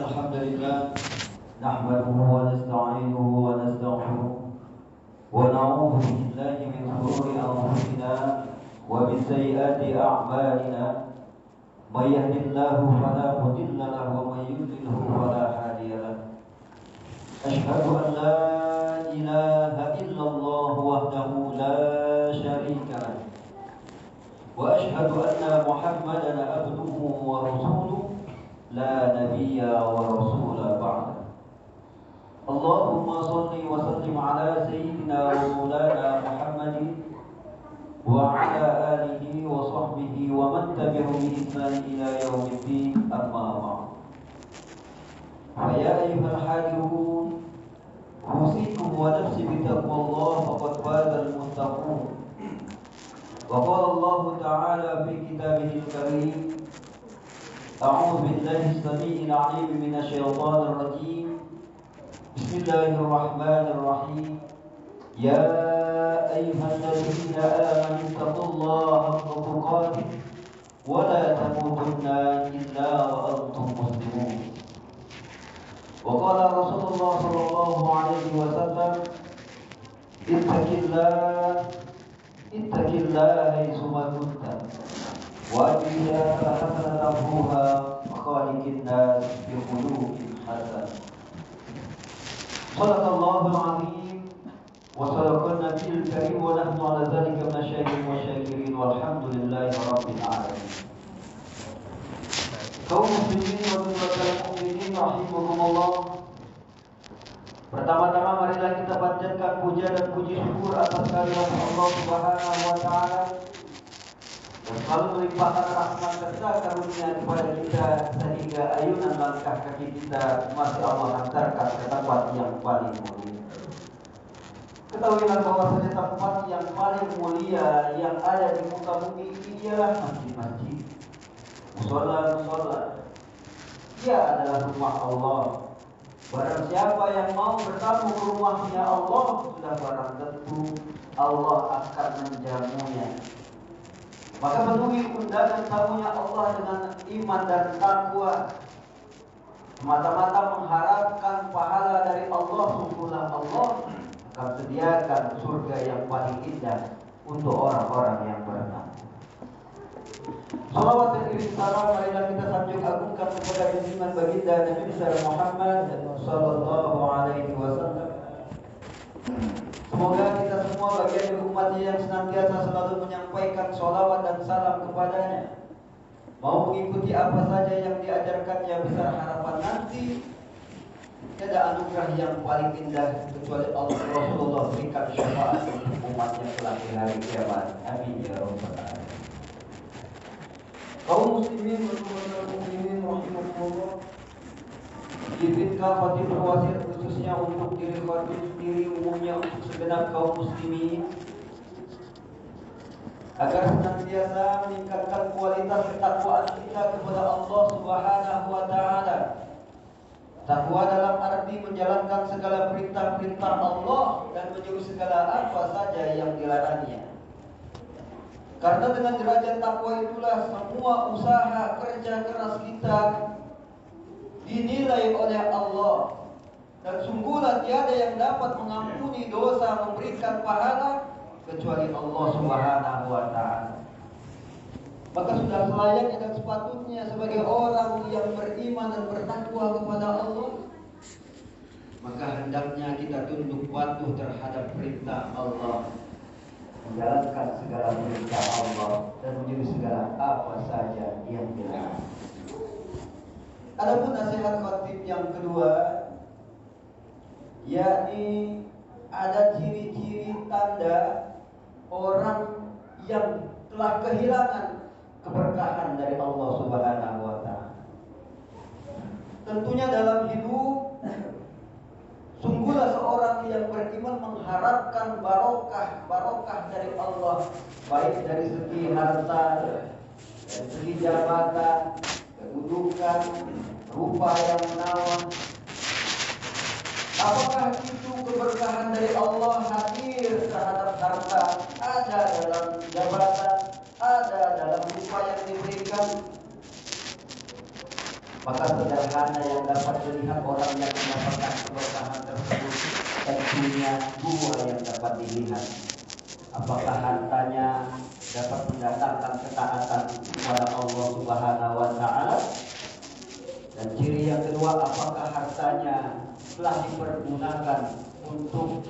الحمد لله نحمده ونستعينه ونستغفره ونعوذ بالله من شرور أنفسنا ومن سيئات أعمالنا من يهد الله فلا مضل له ومن يضلل فلا هادي له أشهد أن لا إله إلا الله وحده لا شريك له وأشهد أن محمدا عبده ورسوله لا نبي ورسول بعده اللهم صل وسلم على سيدنا ومولانا محمد وعلى آله وصحبه ومن تبعهم بإحسان إلى يوم الدين أما بعد فيا أيها الحاضرون أوصيكم ونفسي بتقوى الله فقد فاز المتقون وقال الله تعالى في كتابه الكريم أعوذ بالله السميع العليم من الشيطان الرجيم بسم الله الرحمن الرحيم يا أيها الذين آمنوا اتقوا الله حق تقاته ولا تموتن إلا وأنتم مسلمون وقال رسول الله صلى الله عليه وسلم اتق الله حيثما كنت وأتبع الحسنة تمحوها وخالق الناس بخلق حسن صدق الله العظيم وصدق النبي الكريم ونحن على ذلك من الشاهدين والشاكرين والحمد لله رب العالمين. Kaum muslimin wa mukminin rahimakumullah. Pertama-tama marilah kita panjatkan puja dan puji syukur atas kehadirat Allah Subhanahu wa taala yang selalu melimpahkan rahmat serta karunia kepada kita sehingga ayunan langkah kaki kita masih Allah hantarkan ke tempat yang paling mulia. Ketahuilah bahwasanya tempat yang paling mulia yang ada di muka bumi ini ialah masjid-masjid, musola-musola. Ia adalah rumah Allah. Barang siapa yang mau bertamu ke rumahnya Allah, sudah barang tentu Allah akan menjamunya. Maka penuhi undangan tamunya Allah dengan iman dan takwa, semata-mata mengharapkan pahala dari Allah. Sungguhlah Allah akan sediakan surga yang paling indah untuk orang-orang yang bertakwa. Salawat dan iring salam marilah kita sanjung agungkan kepada junjungan baginda Nabi besar Muhammad sallallahu alaihi wasallam. Semoga kita semua bagian dari umatnya yang senantiasa selalu menyampaikan salawat dan salam kepadanya, mau mengikuti apa saja yang diajarkannya. Besar harapan nanti tiada anugerah yang paling indah kecuali Allah Rasulullah berikan syafaat untuk umatnya kelak di hari kiamat. Amin ya rabbal alamin. Kaum muslimin dan mukminin rahimakumullah. Izin kafati berwasiat khususnya untuk diri khatib sendiri, umumnya untuk segenap kaum muslimin, agar senantiasa meningkatkan kualitas ketakwaan kita kepada Allah Subhanahu wa taala. Takwa dalam arti menjalankan segala perintah-perintah Allah dan menjauhi segala apa saja yang dilarangnya. Karena dengan derajat takwa itulah semua usaha kerja keras kita dinilai oleh Allah. Dan sungguhlah tiada yang dapat mengampuni dosa, memberikan pahala kecuali Allah Subhanahu wa taala. Maka sudah selayaknya dan sepatutnya sebagai orang yang beriman dan bertakwa kepada Allah, maka hendaknya kita tunduk patuh terhadap perintah Allah, menjalankan segala perintah Allah dan menjauhi segala apa saja yang dilarang. Adapun nasihat khatib yang kedua, yakni ada ciri-ciri tanda orang yang telah kehilangan keberkahan dari Allah Subhanahu wa taala. Tentunya dalam hidup, sungguhlah seorang yang beriman mengharapkan barokah dari Allah, baik dari segi harta, dari segi jabatan, kedudukan, rupa yang menawan. Apakah itu keberkahan dari Allah hadir terhadap harta, ada dalam jabatan, ada dalam rupa yang diberikan? Maka sederhana yang dapat dilihat orang yang mendapatkan keberkahan tersebut tentunya dua yang dapat dilihat. Apakah hartanya dapat mendatangkan ketaatan kepada Allah Subhanahu wa Ta'ala? Dan ciri yang kedua, apakah hartanya telah dipergunakan untuk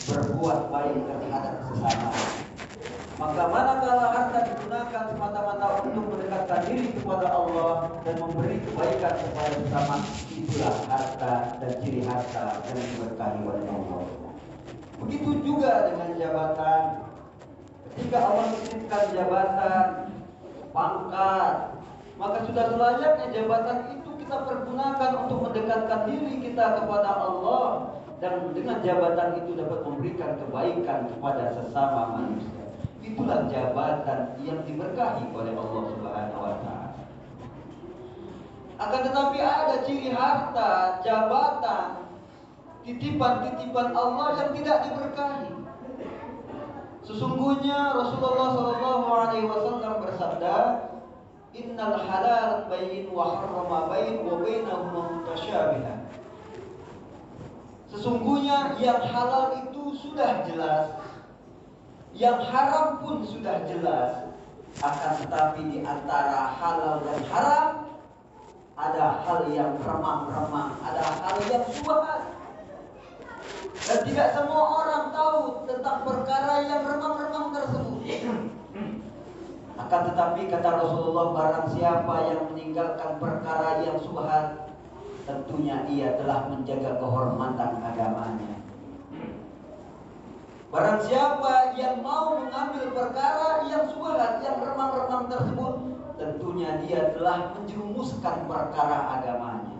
berbuat baik terhadap sesama? Maka manakala harta digunakan semata-mata untuk mendekatkan diri kepada Allah dan memberi kebaikan kepada sesama, itulah harta dan ciri harta yang diberkahi oleh Allah. Begitu juga dengan jabatan. Ketika Allah menitipkan jabatan, pangkat, maka sudah selayaknya jabatan itu kita pergunakan untuk mendekatkan diri kita kepada Allah, dan dengan jabatan itu dapat memberikan kebaikan kepada sesama manusia. Itulah jabatan yang diberkahi oleh Allah Subhanahu wa Ta'ala. Akan tetapi ada ciri harta, jabatan, titipan-titipan Allah yang tidak diberkahi. Sesungguhnya Rasulullah SAW bersabda, Innal halal bayin wa harrama bayin wa bainahuma mutasyabihan. Sesungguhnya yang halal itu sudah jelas, yang haram pun sudah jelas. Akan tetapi di antara halal dan haram ada hal yang remang-remang, ada hal yang subhat. Dan tidak semua orang tahu tentang perkara yang remang-remang tersebut. Akan tetapi kata Rasulullah, barang siapa yang meninggalkan perkara yang subhat, tentunya ia telah menjaga kehormatan agamanya. Barang siapa yang mau mengambil perkara yang subhat, yang remang-remang tersebut, tentunya dia telah menjerumuskan perkara agamanya.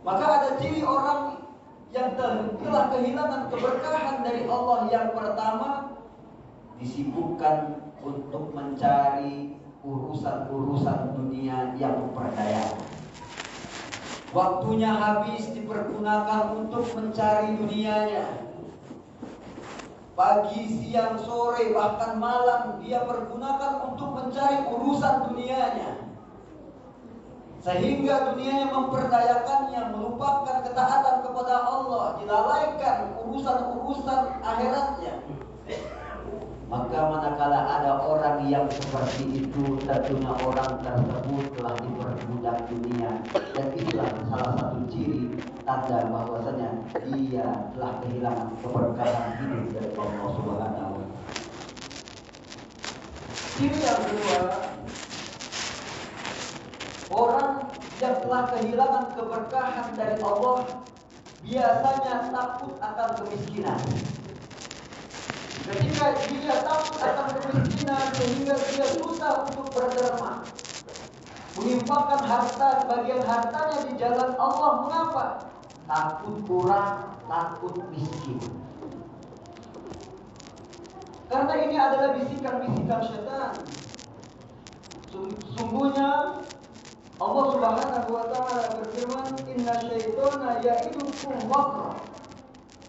Maka ada ciri orang yang telah kehilangan keberkahan dari Allah. Yang pertama, disibukkan untuk mencari urusan-urusan dunia yang memperdayakan. Waktunya habis dipergunakan untuk mencari dunianya. Pagi, siang, sore, bahkan malam dia pergunakan untuk mencari urusan dunianya. Sehingga dunianya memperdayakannya, melupakan ketaatan kepada Allah, dilalaikan urusan-urusan akhiratnya. Maka manakala ada orang yang seperti itu, tentunya orang tersebut telah diperbudak dunia. Dan itulah salah satu ciri tanda bahwasanya dia telah kehilangan keberkahan hidup dari Allah Subhanahu wa Ta'ala. Ciri yang kedua, orang yang telah kehilangan keberkahan dari Allah biasanya takut akan kemiskinan. Ketika dia takut akan kemiskinan, sehingga dia susah untuk berderma, menginfakkan harta, bagian hartanya di jalan Allah. Mengapa? Takut kurang, takut miskin. Karena ini adalah bisikan-bisikan syaitan. Sungguhnya Allah Subhanahu wa Ta'ala berfirman, Inna syaitana ya'idukum waqra.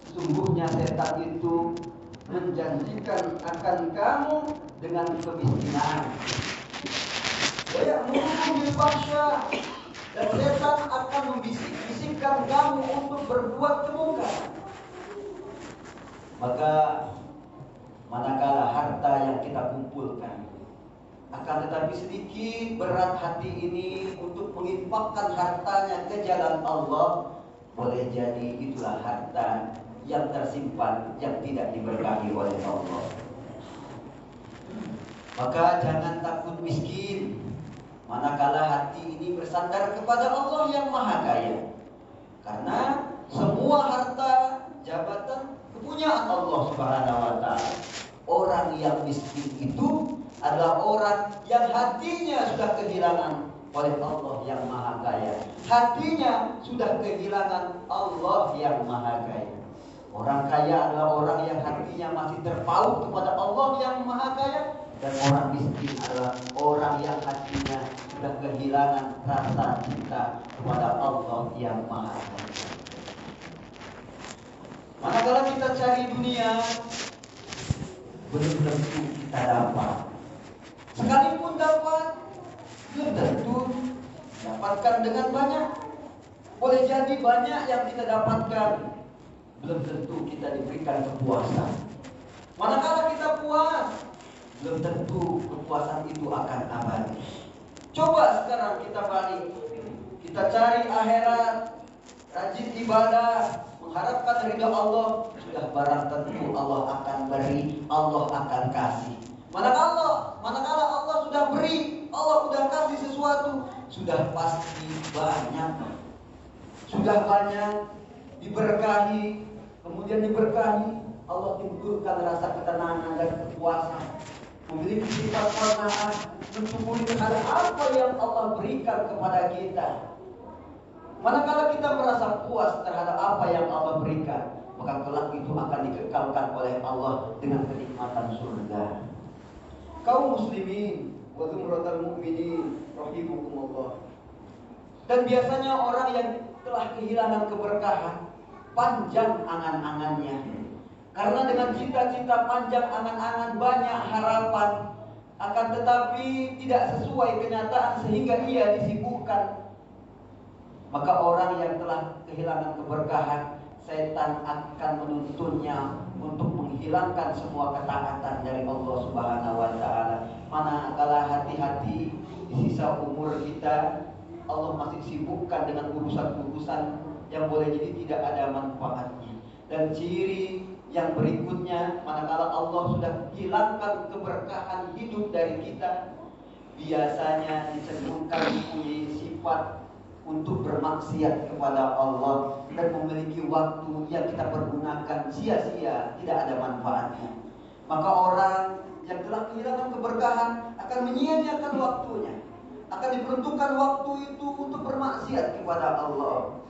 Sungguhnya setan itu menjanjikan akan kamu dengan kemiskinan. Ya'murukum bil fahsya, dan setan akan membisik-bisikkan kamu untuk berbuat kemungkaran. Maka manakala harta yang kita kumpulkan, akan tetapi sedikit berat hati ini untuk menginfakkan hartanya ke jalan Allah, boleh jadi itulah harta yang tersimpan, yang tidak diberkahi oleh Allah. Maka jangan takut miskin, manakala hati ini bersandar kepada Allah yang Maha Kaya. Karena semua harta, jabatan, kepunyaan Allah Subhanahu wa Ta'ala. Orang yang miskin itu adalah orang yang hatinya sudah kehilangan oleh Allah yang Maha Kaya. Hatinya sudah kehilangan Allah yang Maha Kaya. Orang kaya adalah orang yang hatinya masih terpaut kepada Allah yang Maha Kaya. Dan orang miskin adalah orang yang hatinya sudah kehilangan rasa cinta kepada Allah yang Maha Kaya. Manakala kita cari dunia, belum tentu kita dapat. Sekalipun dapat, belum tentu Dapatkan dengan banyak. Boleh jadi banyak yang kita dapatkan, belum tentu kita diberikan kepuasan. Manakala kita puas, belum tentu kepuasan itu akan abadi. Coba sekarang kita balik, kita cari akhirat, rajin ibadah, mengharapkan ridha Allah. Sudah barang tentu Allah akan beri, Allah akan kasih. Manakala Allah sudah beri, Allah sudah kasih sesuatu, sudah pasti banyak. Sudah banyak diberkahi, kemudian diberkahi, Allah timbulkan rasa ketenangan dan kepuasan, memiliki sifat qanaah, mensyukuri terhadap apa yang Allah berikan kepada kita. Manakala kita merasa puas terhadap apa yang Allah berikan, maka kelak itu akan dikekalkan oleh Allah dengan kenikmatan surga. Kaum muslimin wa zumratal mu'minin rahimakumullah. Dan biasanya orang yang telah kehilangan keberkahan, panjang angan-angannya. Karena dengan cita-cita panjang angan-angan, banyak harapan, akan tetapi tidak sesuai kenyataan sehingga ia disibukkan. Maka orang yang telah kehilangan keberkahan, setan akan menuntunnya untuk menghilangkan semua ketaatan dari Allah Subhanahu wa taala. Manakala hati-hati di sisa umur kita, Allah masih sibukkan dengan urusan-urusan yang boleh jadi tidak ada manfaatnya. Dan ciri yang berikutnya, manakala Allah sudah hilangkan keberkahan hidup dari kita, biasanya dicenderungkan mempunyai sifat untuk bermaksiat kepada Allah dan memiliki waktu yang kita pergunakan sia-sia, tidak ada manfaatnya. Maka orang yang telah kehilangan keberkahan akan menyia-nyiakan waktunya, akan diperuntukkan waktu itu untuk bermaksiat kepada Allah.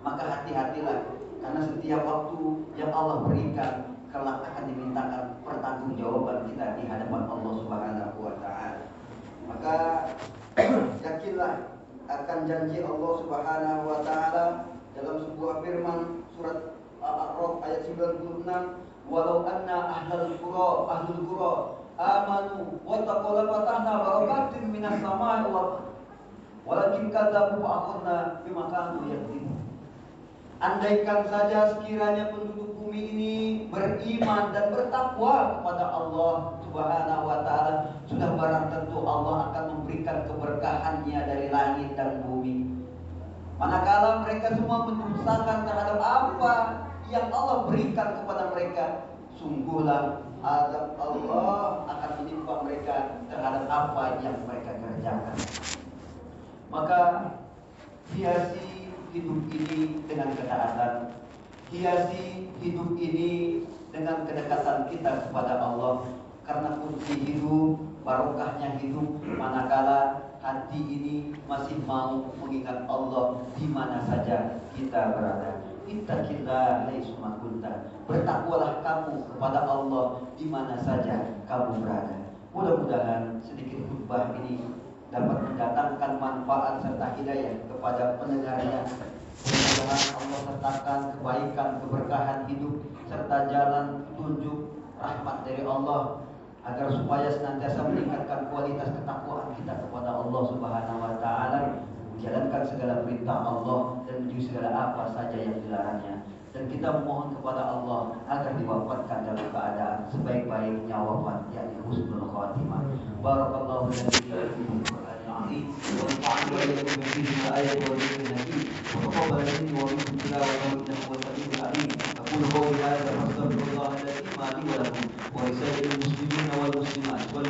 Maka hati-hatilah, karena setiap waktu yang Allah berikan kelak akan dimintakan pertanggungjawaban kita di hadapan Allah Subhanahu wa taala. Maka yakinlah akan janji Allah Subhanahu wa taala dalam sebuah firman surat Al-A'raf ayat 96, walau anna ahlul qura amanu wa taqaw fatahna barakatin minas samai walakin kadzabu fa'akhadna bima kanu yakdzibun. Andaikan saja sekiranya penduduk bumi ini beriman dan bertakwa kepada Allah Subhanahu wa taala, sudah barang tentu Allah akan memberikan keberkahannya dari langit dan bumi. Manakala mereka semua mendustakan terhadap apa yang Allah berikan kepada mereka, sungguhlah azab Allah akan menimpa mereka terhadap apa yang mereka kerjakan. Maka hiasi hidup ini dengan ketaatan, hiasi hidup ini dengan kedekatan kita kepada Allah. Karena kunci hidup, barokahnya hidup, manakala hati ini masih mau mengingat Allah di mana saja kita berada. Ittaqillah haitsuma kunta. Bertakwalah kamu kepada Allah di mana saja kamu berada. Mudah-mudahan sedikit khutbah ini dapat mendatangkan manfaat serta hidayah kepada pendengarnya. Mudah-mudahan Allah sertakan kebaikan, keberkahan hidup serta jalan tunjuk rahmat dari Allah, agar supaya senantiasa meningkatkan kualitas ketakwaan kita kepada Allah Subhanahu wa taala, menjalankan segala perintah Allah dan menjauhi segala apa saja yang dilarangnya. Dan kita memohon kepada Allah agar diwafatkan dalam keadaan sebaik-baiknya wafat, yakni husnul khatimah. Barakallahu lana fil Qur'anil azim wa nafa'ana wa iyyakum bihi ayat wa dhikri wa taqabbal minni wa minkum tilawatahu innahu huwas samiul alim. Aqulu qawli hadza wa astaghfirullah li wa lakum wa lisa'iril muslimina wal muslimat wal